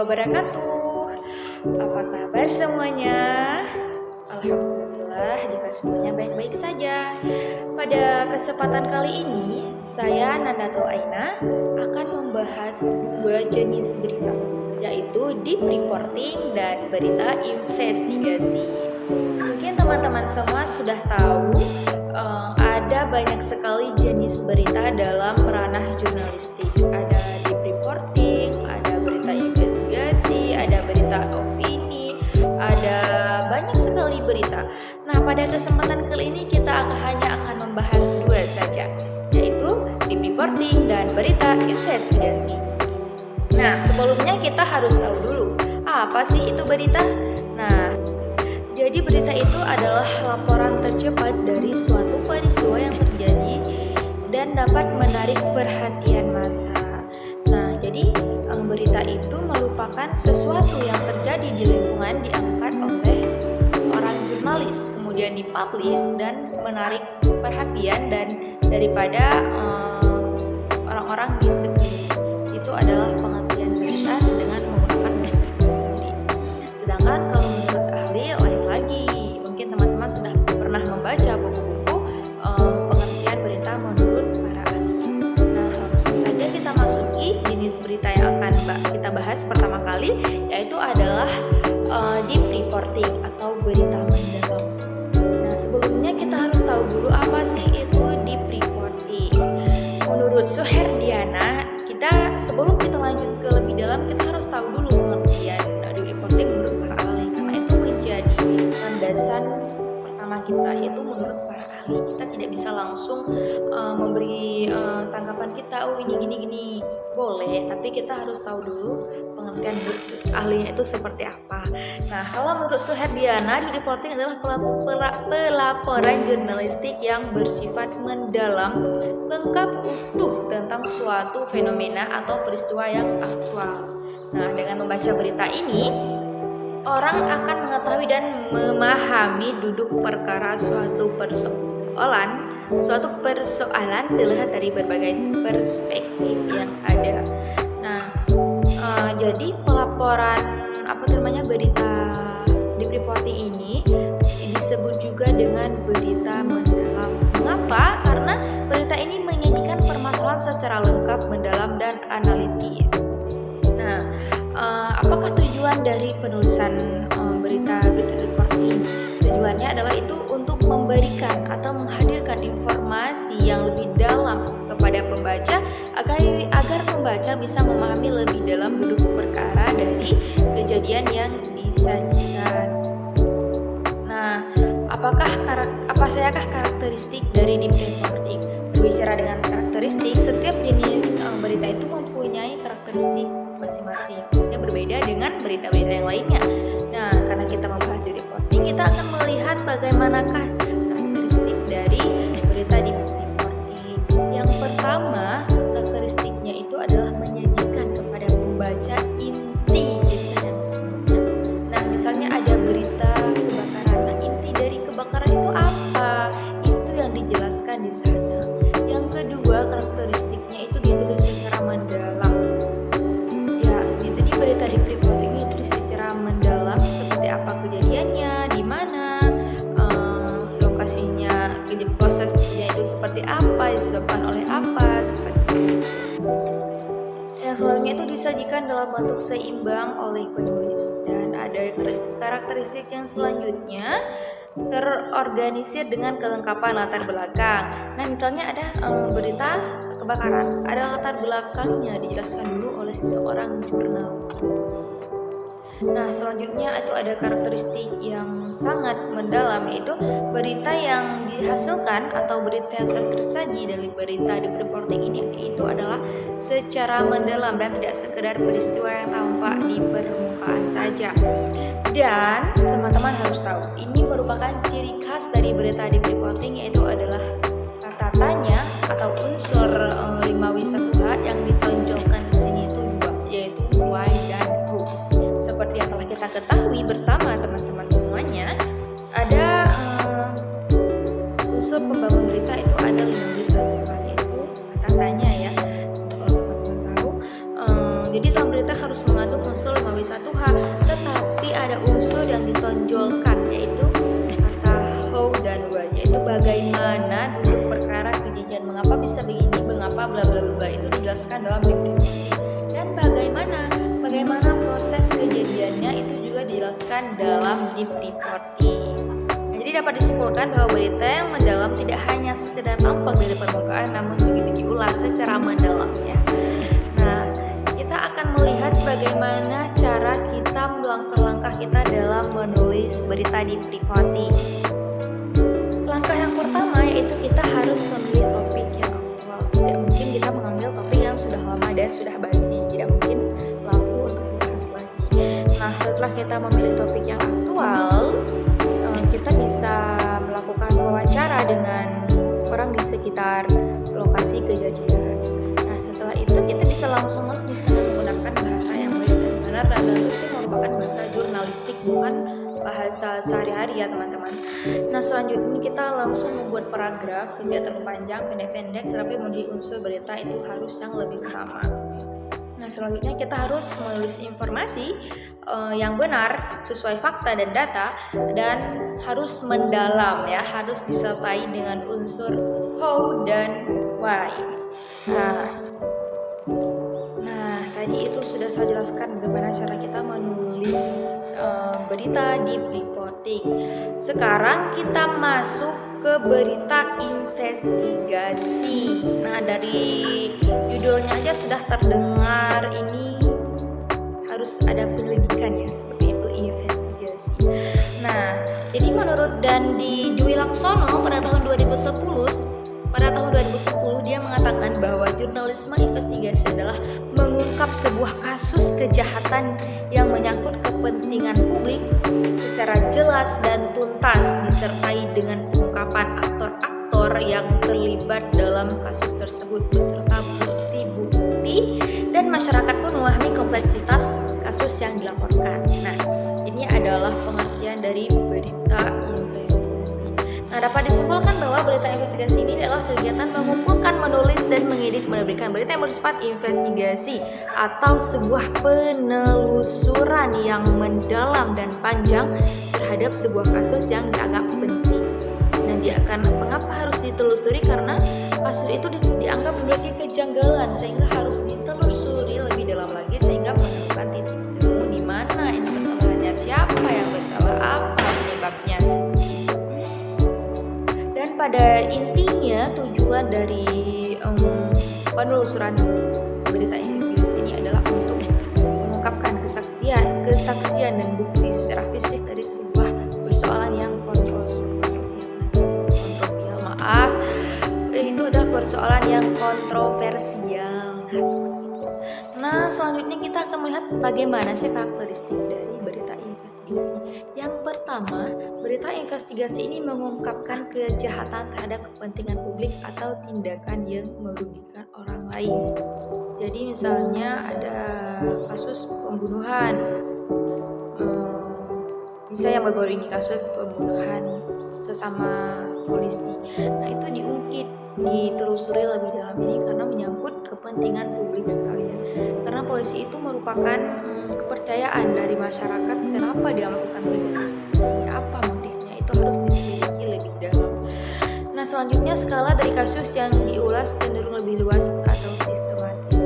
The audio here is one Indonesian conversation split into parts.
wabarakatuh. Apa kabar semuanya? Alhamdulillah jika semuanya baik-baik saja. Pada kesempatan kali ini, saya Nandatul Aina akan membahas dua jenis berita, yaitu deep reporting dan berita investigasi. Mungkin teman-teman semua sudah tahu ada banyak sekali jenis berita dalam ranah jurnalistik. Ada deep reporting, ada berita investigasi, ada berita opini, ada banyak sekali berita. Nah, pada kesempatan kali ini kita hanya akan membahas dua saja, yaitu deep reporting dan berita investigasi. Nah, sebelumnya kita harus tahu dulu, apa sih itu berita? Nah, jadi berita itu adalah laporan tercepat dari suatu peristiwa yang terjadi dan dapat menarik perhatian massa. Nah, jadi berita itu merupakan sesuatu yang terjadi di lingkungan diangkat oleh orang jurnalis, kemudian dipublish dan menarik perhatian dan daripada orang-orang di sekeliling. Itu adalah pengertian berita dengan menggunakan bahasa sendiri. Sedangkan kalau menurut ahli lain lagi, mungkin teman-teman sudah pernah membaca buku-buku pengertian berita menurut para ahli. Nah, langsung saja kita masuki jenis berita yang akan kita bahas pertama kali, yaitu adalah deep reporting atau berita mendalam. Nah, sebelumnya kita harus tahu dulu apa sih itu deep reporting. Menurut Suherdiana, sebelum kita lanjut ke lebih dalam, kita harus tahu dulu pengertian deep reporting menurut para ahli, karena itu menjadi landasan pertama kita, yaitu menurut para ahli. Kita tidak bisa langsung memberi tanggapan kita, oh ini gini boleh, tapi kita harus tahu dulu pengertian ahlinya itu seperti apa. Nah, kalau menurut Suherdiana, deep reporting adalah pelaporan jurnalistik yang bersifat mendalam, lengkap, utuh tentang suatu fenomena atau peristiwa yang aktual. Nah, dengan membaca berita ini, orang akan mengetahui dan memahami duduk perkara suatu persoalan dilihat dari berbagai perspektif yang ada. Nah, jadi pelaporan berita deep reporting ini disebut juga dengan berita mendalam. Mengapa? Karena berita ini menyajikan permasalahan secara lengkap, mendalam, dan analitis. Nah, apakah tujuan dari penulisan berita reporting ini? Tujuannya adalah itu untuk memberikan atau menghadirkan informasi yang lebih dalam kepada pembaca agar pembaca bisa memahami lebih dalam duduk perkara dari kejadian yang disajikan. Nah, apa sayakah karakteristik dari deep reporting? Berbicara dengan karakteristik, setiap jenis berita itu mempunyai karakteristik masing-masing, maksudnya berbeda dengan berita-berita yang lainnya. Nah, karena kita membahas deep reporting, kita akan melihat bagaimanakah karakteristik dari berita deep reporting. Yang pertama, karakteristiknya itu adalah menyajikan kepada pembaca inti kisah yang sesungguhnya. Nah, misalnya ada berita kebakaran. Nah, inti dari kebakaran itu apa? Itu yang dijelaskan di sana. Yang kedua, karakteristiknya itu ditulis secara mendalam. Ya, jadi berita deep reporting itu ditulis secara mendalam, seperti apa kejadiannya, di mana lokasinya, prosesnya itu seperti apa, disebabkan oleh apa, seperti itu. Yang selanjutnya itu disajikan dalam bentuk seimbang oleh penulis. Dan ada karakteristik yang selanjutnya, terorganisir dengan kelengkapan latar belakang. Nah, misalnya ada berita kebakaran, ada latar belakangnya dijelaskan dulu oleh seorang jurnalis. Nah, selanjutnya itu ada karakteristik yang sangat mendalam, yaitu berita yang dihasilkan atau berita yang tersaji dari berita deep reporting ini itu adalah secara mendalam dan tidak sekedar peristiwa yang tampak di permukaan saja. Dan teman-teman harus tahu, ini merupakan ciri khas dari berita deep reporting, yaitu adalah kata tanya atau unsur 5W1H yang ditonjolkan di sini itu dua, yaitu why dan who. Seperti yang telah kita ketahui bersama teman-teman semuanya, ada unsur pembangun berita itu ada 5W1H, yaitu kata tanya ya. Kalau teman-teman tahu, jadi dalam berita harus mengandung unsur 5W1H bagaimana duduk perkara kejadian, mengapa bisa begini, mengapa bla bla bla, itu dijelaskan dalam deep reporting. Dan bagaimana proses kejadiannya itu juga dijelaskan dalam deep reporting. Nah, jadi dapat disimpulkan bahwa berita yang mendalam tidak hanya sekedar tampak dari permukaan, namun begitu diulas secara mendalam ya. Nah, kita akan melihat bagaimana cara kita langkah-langkah kita dalam menulis berita deep reporting. Langkah yang pertama yaitu kita harus memilih topik yang aktual. Tidak mungkin kita mengambil topik yang sudah lama dan sudah basi, tidak mungkin laku untuk dibahas lagi. Nah, setelah kita memilih topik yang aktual, kita bisa melakukan wawancara dengan orang di sekitar lokasi kejadian. Nah, setelah itu kita bisa langsung menulis dengan menggunakan bahasa yang baik dan benar, dan itu merupakan bahasa jurnalistik, bukan bahasa sehari-hari ya teman-teman. Nah, selanjutnya kita langsung membuat paragraf, tidak terlalu panjang, pendek-pendek, tapi memenuhi unsur berita itu harus yang lebih utama. Nah, selanjutnya kita harus menulis informasi yang benar sesuai fakta dan data, dan harus mendalam ya, harus disertai dengan unsur how dan why. Nah, tadi itu sudah saya jelaskan bagaimana cara kita menulis berita deep reporting. Sekarang kita masuk ke berita investigasi. Nah, dari judulnya aja sudah terdengar ini harus ada penyelidikan ya, seperti itu, investigasi. Nah, jadi menurut Dandi Dwi Laksono pada tahun 2010 dia mengatakan bahwa jurnalisme investigasi adalah mengungkap sebuah kasus kejahatan yang menyangkut kepentingan publik secara jelas dan tuntas, disertai dengan pengungkapan aktor-aktor yang terlibat dalam kasus tersebut beserta bukti-bukti, dan masyarakat pun memahami kompleksitas kasus yang dilaporkan. Nah, ini adalah pengertian dari berita investigasi. Nah, dapat disimpulkan bahwa berita investigasi ini adalah kegiatan mengumpulkan, menulis, dan mengedit, menerbitkan berita yang bersifat investigasi atau sebuah penelusuran yang mendalam dan panjang terhadap sebuah kasus yang dianggap penting. Nah, mengapa harus ditelusuri? Karena kasus itu dianggap memiliki kejanggalan, sehingga harus ditelusuri lebih dalam lagi sehingga menemukan titik temu di mana ini kesalahannya, siapa yang bersalah, apa penyebabnya. Dan pada intinya tujuan dari penelusuran berita investigasi ini adalah untuk mengungkapkan kesaksian dan bukti secara fisik dari sebuah persoalan yang itu adalah persoalan yang kontroversial. Nah, selanjutnya kita akan melihat bagaimana sih karakteristik dari berita investigasi. Yang pertama, berita investigasi ini mengungkapkan kejahatan terhadap kepentingan publik atau tindakan yang merugikan orang lain. Jadi misalnya ada kasus pembunuhan, misalnya yang baru-baru ini kasus pembunuhan sesama polisi. Nah, itu diungkit, ditelusuri lebih dalam ini karena menyangkut kepentingan publik sekalian. Karena polisi itu merupakan kepercayaan dari masyarakat. Kenapa dia melakukan kegiatan seperti ini? Apa motifnya? Itu harus diselidiki lebih dalam. Nah, selanjutnya skala dari kasus yang diulas cenderung lebih luas atau sistematis.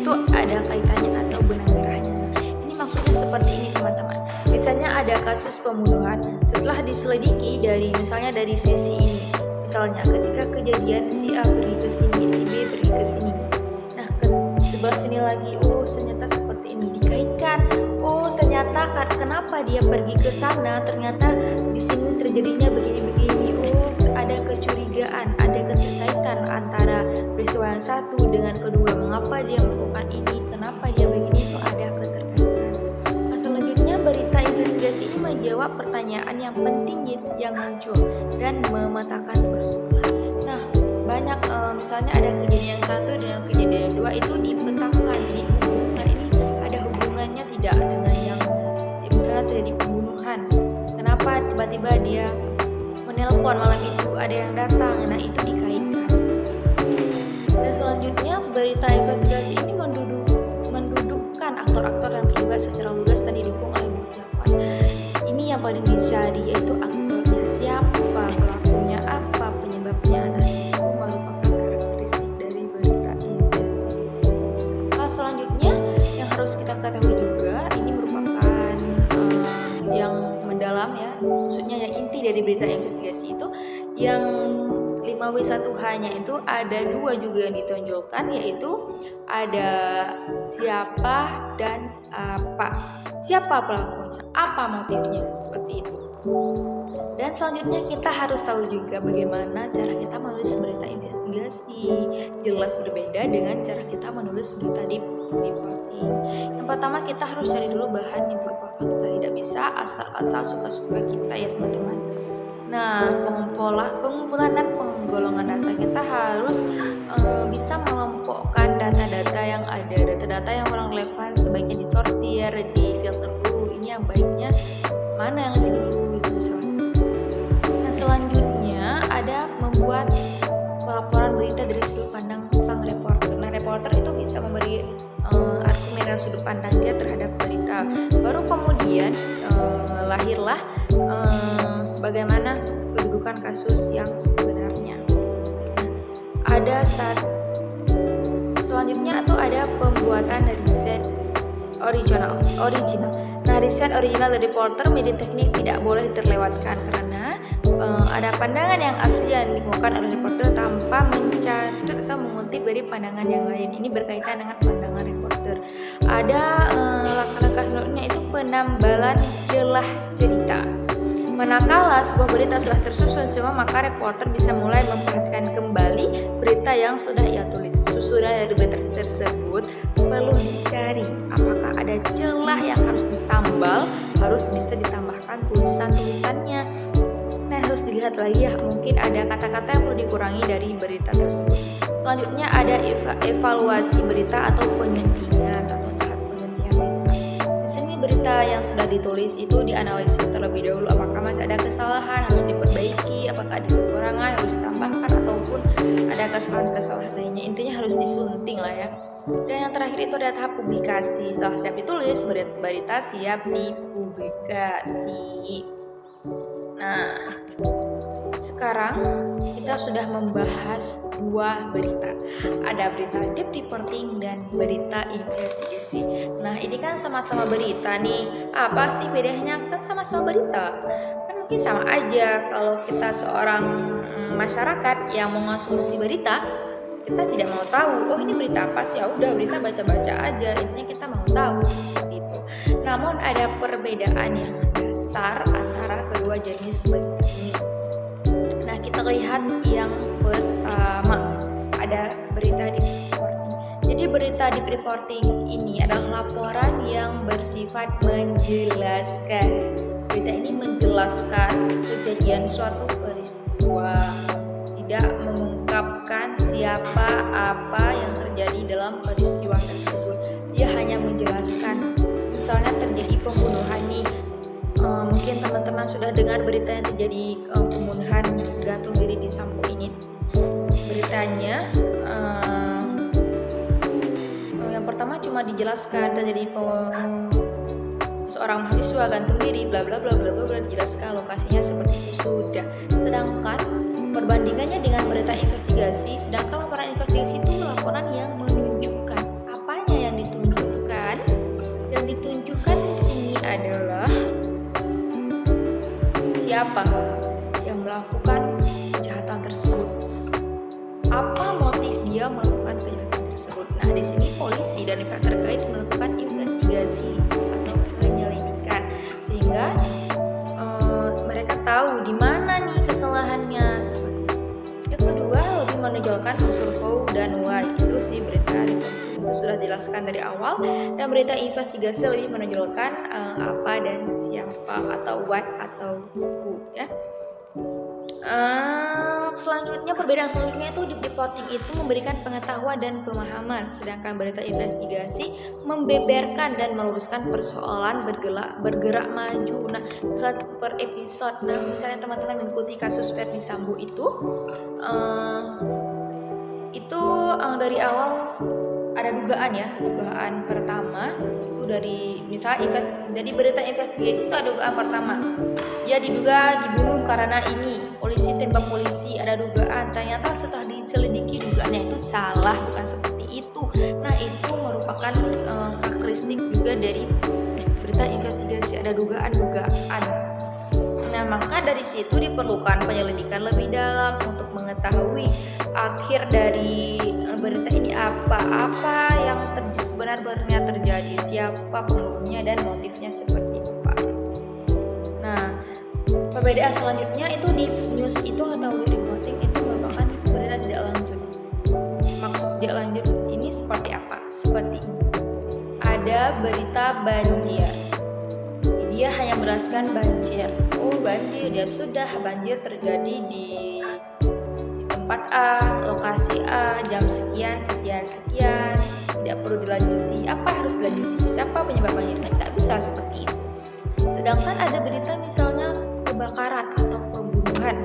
Itu ada kaitannya atau benang merahnya. Ini maksudnya seperti ini teman-teman. Misalnya ada kasus pembunuhan, setelah diselidiki misalnya dari sisi ini. Misalnya ketika kejadian si A pergi ke sini, si B pergi ke sini. Nah, ke sebelah sini lagi, ternyata seperti ini, dikaitkan. Ternyata kenapa dia pergi ke sana? Ternyata di sini terjadinya begini-begini. Ada kecurigaan, ada keterkaitan antara peristiwa yang satu dengan kedua. Mengapa dia melakukan ini? Kenapa dia begini? Itu ada keterkaitan. Nah, selanjutnya berita investigasi ini menjawab pertanyaan yang penting yang muncul dan memetakan persoalan. Nah, banyak misalnya ada kejadian yang satu dengan kejadian yang dua, itu dipetakan, dihubungkan. Ini ada hubungannya tidak dengan yang misalnya terjadi pembunuhan. Kenapa tiba-tiba dia menelpon malam itu, ada yang datang. Nah, itu dikaitkan. Dan selanjutnya berita investigasi ini mendudukkan aktor-aktor yang terlibat secara lugas dan didukung oleh bukti yang paling dicari, yaitu aktornya siapa, pelakunya apa, Yang 5W1H-nya itu ada 2 juga yang ditonjolkan, yaitu ada siapa dan apa. Siapa pelakunya, apa motifnya, seperti itu. Dan selanjutnya kita harus tahu juga bagaimana cara kita menulis berita investigasi. Jelas berbeda dengan cara kita menulis berita di reporting. Yang pertama kita harus cari dulu bahan yang berupa fakta. Tidak bisa asal-asal suka-suka kita ya teman-teman. Nah, pengumpulan dan penggolongan data kita harus bisa mengelompokkan data-data yang ada. Data-data yang kurang relevan sebaiknya disortir, difilter dulu. Ini yang baiknya mana yang lebih dulu itu misalnya. Nah, selanjutnya ada membuat pelaporan berita dari sudut pandang sang reporter. Nah, reporter itu bisa memberi argumen dan sudut pandang dia terhadap berita. Baru kemudian lahirlah bagaimana kedudukan kasus yang sebenarnya. Selanjutnya atau ada pembuatan riset original. Nah, riset original dari reporter media teknik tidak boleh terlewatkan karena ada pandangan yang asli yang dikemukakan oleh reporter tanpa mencatat atau mengutip dari pandangan yang lain. Ini berkaitan dengan pandangan reporter. Ada langkah-langkah selanjutnya itu penambalan celah cerita. Manakala sebuah berita sudah tersusun semua, maka reporter bisa mulai memperhatikan kembali berita yang sudah ia tulis. Susunan dari berita tersebut perlu dicari apakah ada celah yang harus ditambal, harus bisa ditambahkan tulisan-tulisannya. Nah, harus dilihat lagi ya, mungkin ada kata-kata yang perlu dikurangi dari berita tersebut. Selanjutnya ada evaluasi berita atau penyuntingan atau tahap penyuntingan berita. Di sini berita yang sudah ditulis itu dianalisis terlebih dahulu, apakah masih ada kesalahan harus diperbaiki, apakah ada kekurangan harus ditambahkan ataupun ada kesalahan-kesalahan lainnya. Intinya harus disunting lah ya. Dan yang terakhir itu ada tahap publikasi. Setelah siap ditulis, berita siap dipublikasi. Nah, sekarang kita sudah membahas 2 berita. Ada berita deep reporting dan berita investigasi. Nah, ini kan sama-sama berita nih. Apa sih bedanya? Kan sama-sama berita. Kan mungkin sama aja kalau kita seorang masyarakat yang mengonsumsi berita, kita tidak mau tahu, oh ini berita apa sih? Ya udah, berita baca-baca aja. Intinya kita mau tahu seperti itu. Namun ada perbedaan yang dasar antara kedua jenis berita ini. Nah, kita lihat yang pertama, ada berita deep reporting. Jadi berita deep reporting ini adalah laporan yang bersifat menjelaskan. Berita ini menjelaskan kejadian suatu peristiwa, tidak mengungkapkan siapa apa yang terjadi dalam peristiwa tersebut. Dia hanya menjelaskan, misalnya terjadi pembunuhan nih. Mungkin teman-teman sudah dengar berita yang terjadi pembunuhan gantung diri di Sampo ini. Beritanya yang pertama cuma dijelaskan terjadi seorang mahasiswa gantung diri, bla bla bla bla bla, dijelaskan lokasinya seperti itu sudah. Sedangkan perbandingannya dengan berita investigasi, sedangkan laporan investigasi itu laporan yang menunjukkan. Apanya yang ditunjukkan? Yang ditunjukkan di sini adalah siapa yang melakukan kejahatan tersebut, apa motif dia melakukan kejahatan tersebut. Nah, di sini polisi dan pihak terkait melakukan investigasi atau penyelidikan sehingga mereka tahu di mana nih kesalahannya. Yang kedua, lebih menonjolkan unsur how dan why. Itu sih berita itu sudah dijelaskan dari awal, dan berita investigasi lebih menonjolkan apa dan siapa atau what atau who ya. Selanjutnya, perbedaan selanjutnya itu deep reporting itu memberikan pengetahuan dan pemahaman, sedangkan berita investigasi membeberkan dan meluruskan persoalan bergerak maju. Nah, per episode. Nah, misalnya teman-teman mengikuti kasus Verdi Sambo itu dari awal ada dugaan pertama itu dari misalnya jadi berita investigasi itu ada dugaan pertama, dia diduga dibunuh karena ini, polisi tembak polisi, ada dugaan, ternyata setelah diselidiki dugaannya itu salah, bukan seperti itu. Nah, itu merupakan karakteristik juga dari berita investigasi, ada dugaan. Nah, Nah, maka dari situ diperlukan penyelidikan lebih dalam untuk mengetahui akhir dari berita ini apa yang sebenarnya terjadi, siapa pembunuhnya dan motifnya seperti apa. Nah, perbedaan selanjutnya itu deep news itu atau reporting itu merupakan berita tidak lanjut. Maksud tidak lanjut ini seperti apa? Seperti ini. Ada berita banjir. Dia hanya menjelaskan banjir. Oh, banjir, ya sudah, banjir terjadi di tempat A, lokasi A, jam sekian. Tidak perlu dilanjuti. Apa harus dilanjuti? Siapa penyebab banjir? Tidak bisa seperti itu. Sedangkan ada berita misalnya kebakaran atau pembunuhan,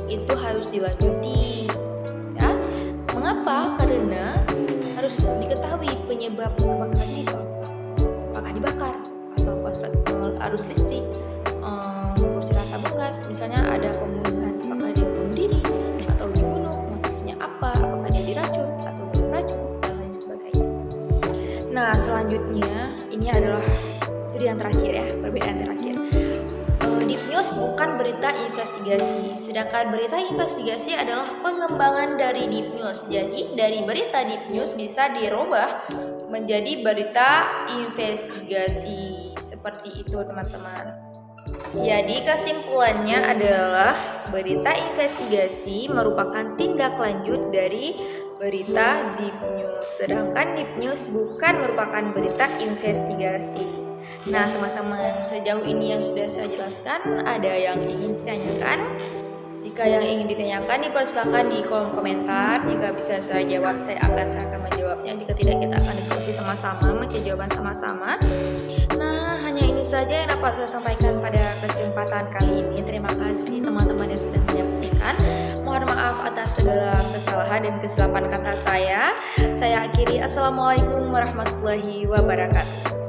itu harus dilanjuti. Ya, mengapa? Karena harus diketahui penyebab kebakarannya itu apa. Apakah dibakar atau arus listrik, bocor tabung gas, misalnya ada pembunuhan, apakah dia bunuh diri atau dibunuh, motifnya apa, apakah dia diracun atau beracun dan lain sebagainya. Nah, selanjutnya ini adalah yang terakhir ya, perbedaan terakhir. Deep news bukan berita investigasi, sedangkan berita investigasi adalah pengembangan dari deep news. Jadi dari berita deep news bisa dirubah menjadi berita investigasi. Seperti itu teman-teman. Jadi kesimpulannya adalah berita investigasi merupakan tindak lanjut dari berita deep news, sedangkan deep news bukan merupakan berita investigasi. Nah teman-teman, sejauh ini yang sudah saya jelaskan, ada yang ingin ditanyakan? Jika yang ingin ditanyakan dipersilakan di kolom komentar. Jika bisa saya jawab, saya akan menjawabnya. Jika tidak, kita akan diskusi sama-sama, mencari jawaban sama-sama. Nah, hanya ini saja yang dapat saya sampaikan pada kesempatan kali ini. Terima kasih teman-teman yang sudah menyaksikan. Mohon maaf atas segala kesalahan dan kesilapan kata saya. Saya akhiri. Assalamualaikum warahmatullahi wabarakatuh.